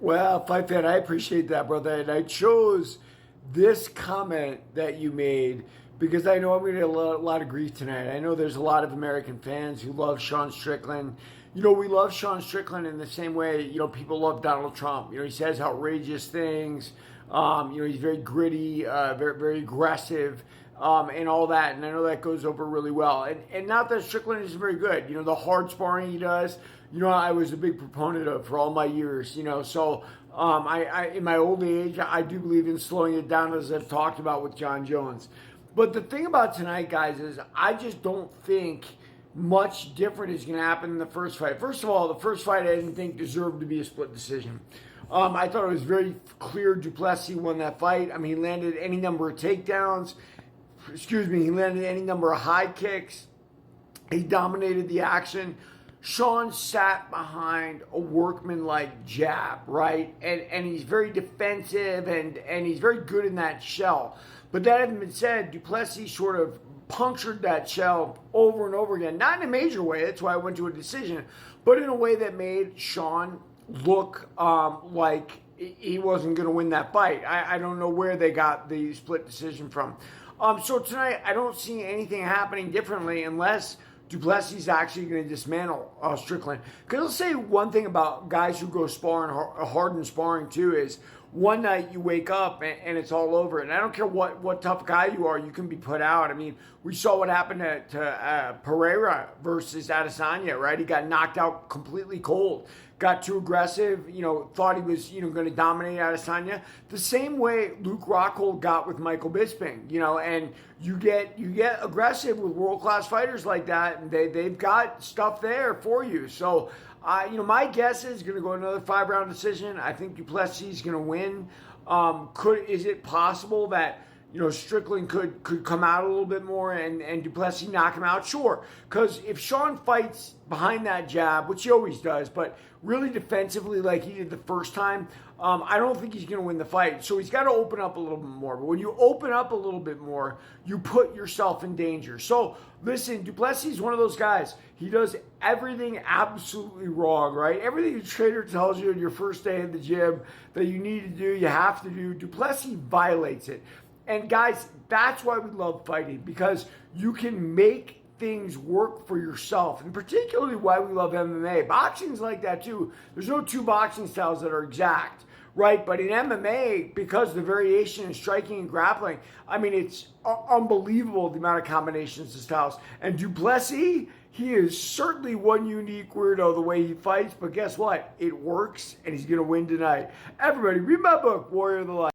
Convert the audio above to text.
Well, Fight Fan, I appreciate that, brother. And I chose this comment that you made because I know I'm going to get a lot of grief tonight. I know there's a lot of American fans who love Sean Strickland. You know, we love Sean Strickland in the same way, people love Donald Trump. He says outrageous things. He's very gritty, very aggressive, and all that. And I know that goes over really well. And not that Strickland is very good. The hard sparring he does, I was a big proponent of for all my years, So I in my old age, I do believe in slowing it down, as I've talked about with John Jones. But the thing about tonight, guys, is I just don't think much different is going to happen in the first fight. First of all, the first fight I didn't think deserved to be a split decision. I thought it was very clear Du Plessis won that fight. I mean, he landed any number of takedowns. He landed any number of high kicks. He dominated the action. Sean sat behind a workman-like jab, right? And he's very defensive and he's very good in that shell. But that having been said, Du Plessis sort of punctured that shell over and over again. Not in a major way, that's why I went to a decision, but in a way that made Sean look like he wasn't going to win that fight. I don't know where they got the split decision from. So tonight, I don't see anything happening differently unless Du Plessis is actually going to dismantle Strickland. Because I'll say one thing about guys who go sparring, hard in sparring too, is one night you wake up and it's all over. And I don't care what tough guy you are, you can be put out. I mean, we saw what happened to Pereira versus Adesanya, right? He got knocked out completely cold. Got too aggressive, thought he was, going to dominate Adesanya. The same way Luke Rockhold got with Michael Bisping, and you get aggressive with world-class fighters like that, and they've got stuff there for you. So, my guess is going to go another 5-round decision. I think Du Plessis is going to win. Is it possible that Strickland could come out a little bit more and Du Plessis knock him out? Sure. Because if Sean fights behind that jab, which he always does, but really defensively like he did the first time, I don't think he's going to win the fight. So he's got to open up a little bit more. But when you open up a little bit more, you put yourself in danger. So listen, Du Plessis is one of those guys. He does everything absolutely wrong, right? Everything your trainer tells you on your first day at the gym that you need to do, you have to do. Du Plessis violates it. And guys, that's why we love fighting, because you can make things work for yourself, and particularly why we love MMA. Boxing's like that too. There's no two boxing styles that are exact, right? But in MMA, because the variation in striking and grappling, I mean, it's unbelievable the amount of combinations of styles. And Du Plessis, he is certainly one unique weirdo the way he fights, but guess what? It works, and he's going to win tonight. Everybody, read my book, Warrior of the Light.